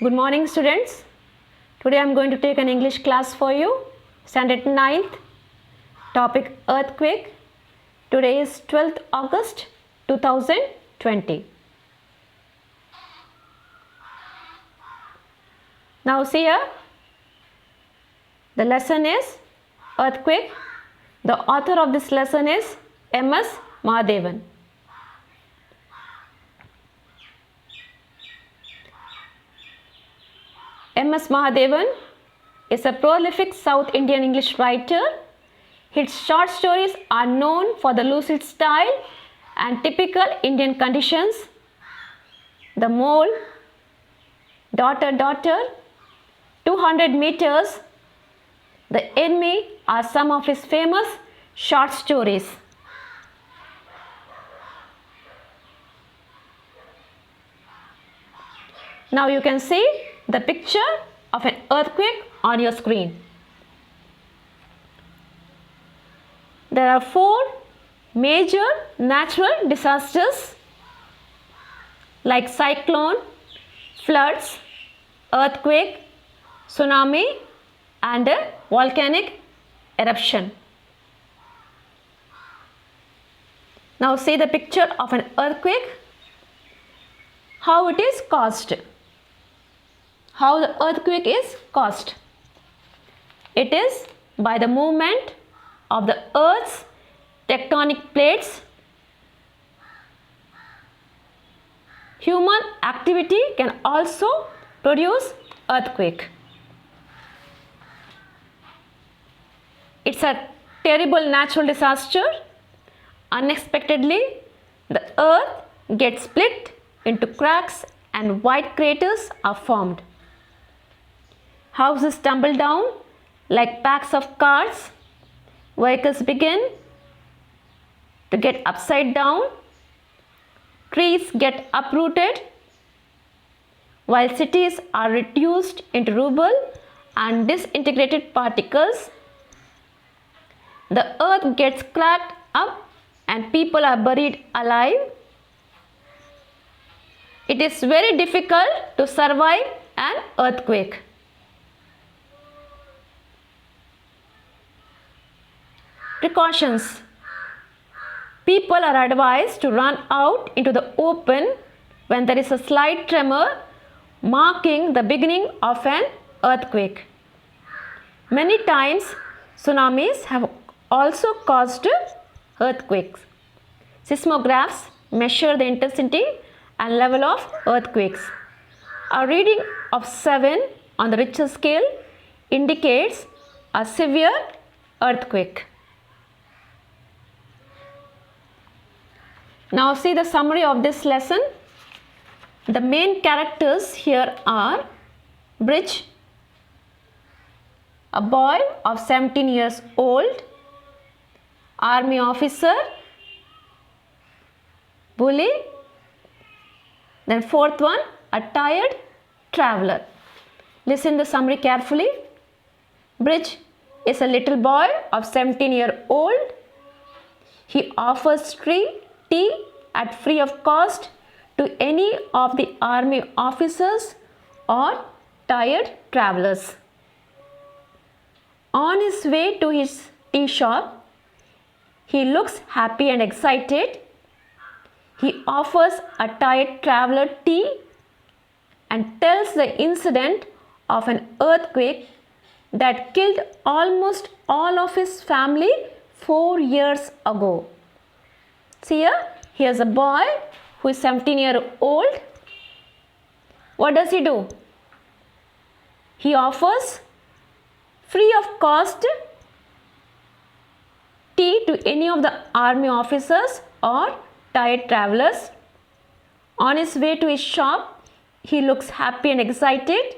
Good morning, students. Today I am going to take an English class for you. Standard 9th. Topic earthquake. Today is 12th August 2020. Now see here. The lesson is earthquake. The author of this lesson is M.S. Mahadevan. M.S. Mahadevan is a prolific South Indian English writer. His short stories are known for the lucid style and typical Indian conditions. The Mole, Daughter, 200 meters, The Enemy are some of his famous short stories. Now you can see the picture of an earthquake on your screen. There are 4 major natural disasters like cyclone, floods, earthquake, tsunami and a volcanic eruption. Now see the picture of an earthquake, how it is caused. How the earthquake is caused. It is by the movement of the earth's tectonic plates. Human activity can also produce earthquake. It's a terrible natural disaster. Unexpectedly, the earth gets split into cracks and wide craters are formed. Houses tumble down like packs of cards. Vehicles begin to get upside down. Trees get uprooted. While cities are reduced into rubble and disintegrated particles, the earth gets cracked up and people are buried alive. It is very difficult to survive an earthquake. Precautions. People are advised to run out into the open when there is a slight tremor marking the beginning of an earthquake. Many times, tsunamis have also caused earthquakes. Seismographs measure the intensity and level of earthquakes. A reading of 7 on the Richter scale indicates a severe earthquake. Now see the summary of this lesson. The main characters here are Bridge, a boy of 17 years old, army officer, bully, then 4th one, a tired traveler. Listen the summary carefully. Bridge is a little boy of 17-year-old. He offers tea at free of cost to any of the army officers or tired travelers. On his way to his tea shop, he looks happy and excited. He offers a tired traveler tea and tells the incident of an earthquake that killed almost all of his family 4 years ago. See here, here's a boy who is 17-year-old. What does he do? He offers free of cost tea to any of the army officers or tired travelers. On his way to his shop, he looks happy and excited.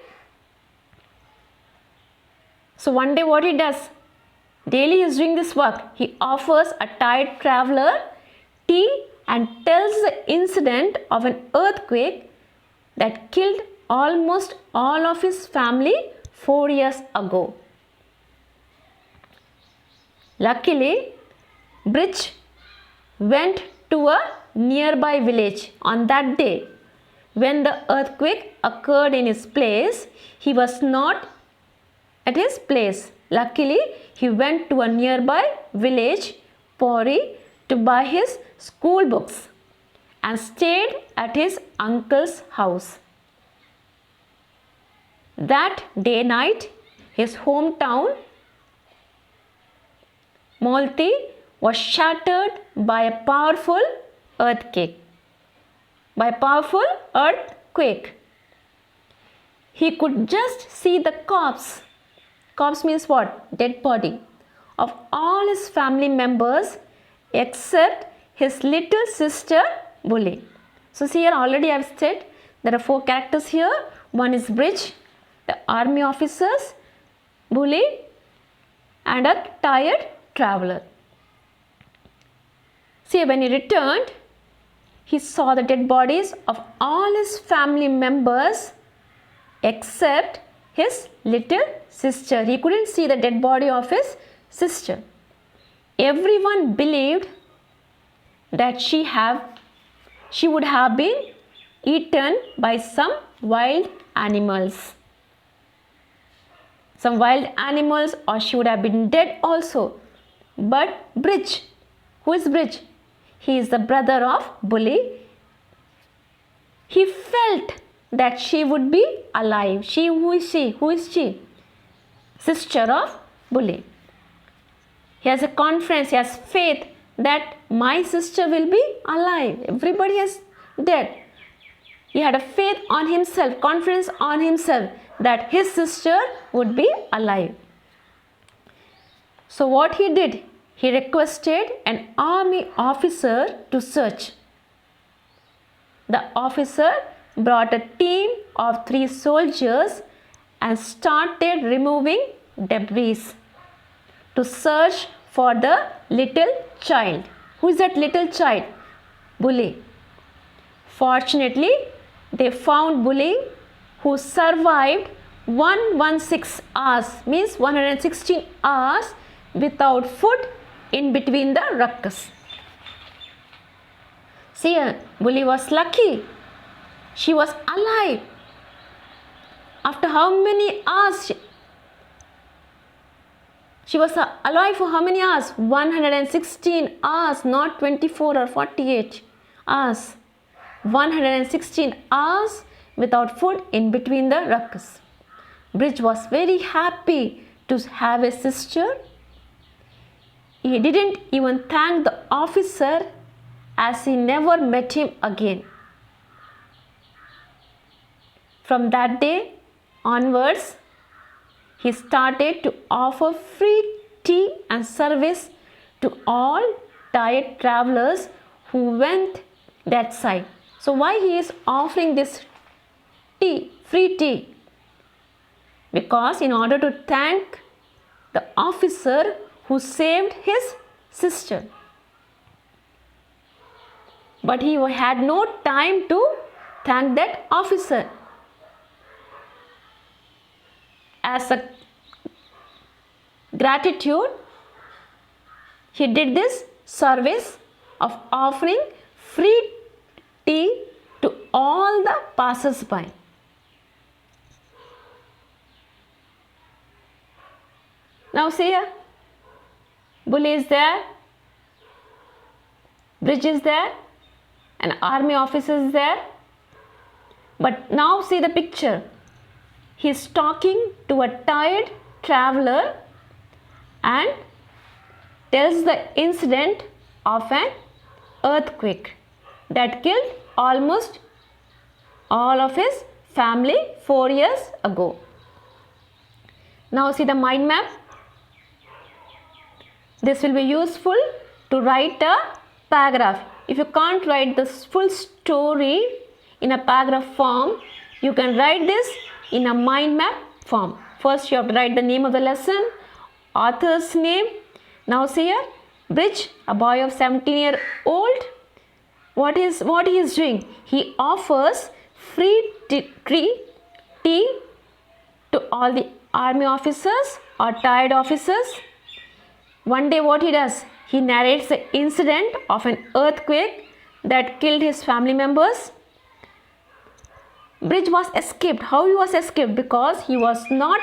So one day what he does? Daily he is doing this work. He offers a tired traveler tea and tells the incident of an earthquake that killed almost all of his family 4 years ago. Luckily, Bridge went to a nearby village on that day when the earthquake occurred in his place, he was not at his place. Luckily, he went to a nearby village, Pori, to buy his school books and stayed at his uncle's house. That day night, his hometown, Malti, was shattered by a powerful earthquake. He could just see the corpse. Corpse means what? Dead body. Of all his family members except his little sister Bully. So see here already I have said there are 4 characters here. One is Bridge, the army officers, Bully, and a tired traveler. See, when he returned, he saw the dead bodies of all his family members except his little sister. He couldn't see the dead body of his sister. Everyone believed that she would have been eaten by some wild animals. Or she would have been dead also. But Bridge, who is Bridge? He is the brother of Bully. He felt that she would be alive. Who is she? Sister of Bully. He has a confidence, he has faith that my sister will be alive. Everybody is dead. He had a faith on himself, confidence on himself that his sister would be alive. So what he did? He requested an army officer to search. The officer brought a team of 3 soldiers and started removing debris to search for the little child. Who is that little child? Bully. Fortunately, they found Bully, who survived 116 hours, means 116 hours without food in between the ruckus. See, Bully was lucky. She was alive. After how many hours? She was alive for how many hours? 116 hours, not 24 or 48 hours. 116 hours without food in between the ruckus. Bridge was very happy to have a sister. He didn't even thank the officer as he never met him again. From that day onwards, he started to offer free tea and service to all tired travelers who went that side. So why he is offering this tea, free tea? Because in order to thank the officer who saved his sister. But he had no time to thank that officer. As a gratitude, he did this service of offering free tea to all the passers-by. Now see here, Bully is there, Bridge is there, an army officer is there. But now see the picture. He is talking to a tired traveler and tells the incident of an earthquake that killed almost all of his family 4 years ago. Now see the mind map. This will be useful to write a paragraph. If you can't write the full story in a paragraph form, you can write this in a mind map form. First you have to write the name of the lesson, author's name. Now see here, Bridge, a boy of 17-year-old. What he is doing? He offers free tea to all the army officers or tired officers. One day what he does? He narrates the incident of an earthquake that killed his family members. Bridge was escaped. How he was escaped? Because he was not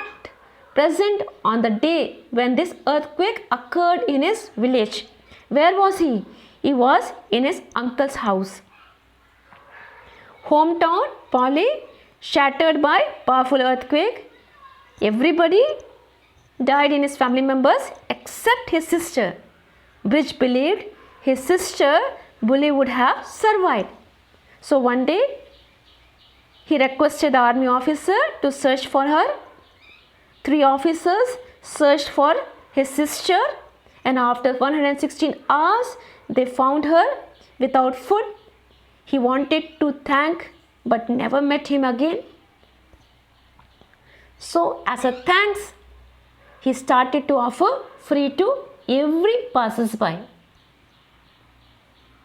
present on the day when this earthquake occurred in his village. Where was he? He was in his uncle's house. Hometown, Polly, shattered by powerful earthquake. Everybody died in his family members except his sister. Bridge believed his sister Bully would have survived. So one day he requested the army officer to search for her. 3 officers searched for his sister, and after 116 hours they found her without food. He wanted to thank but never met him again. So as a thanks, he started to offer free to every passers-by.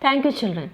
Thank you, children.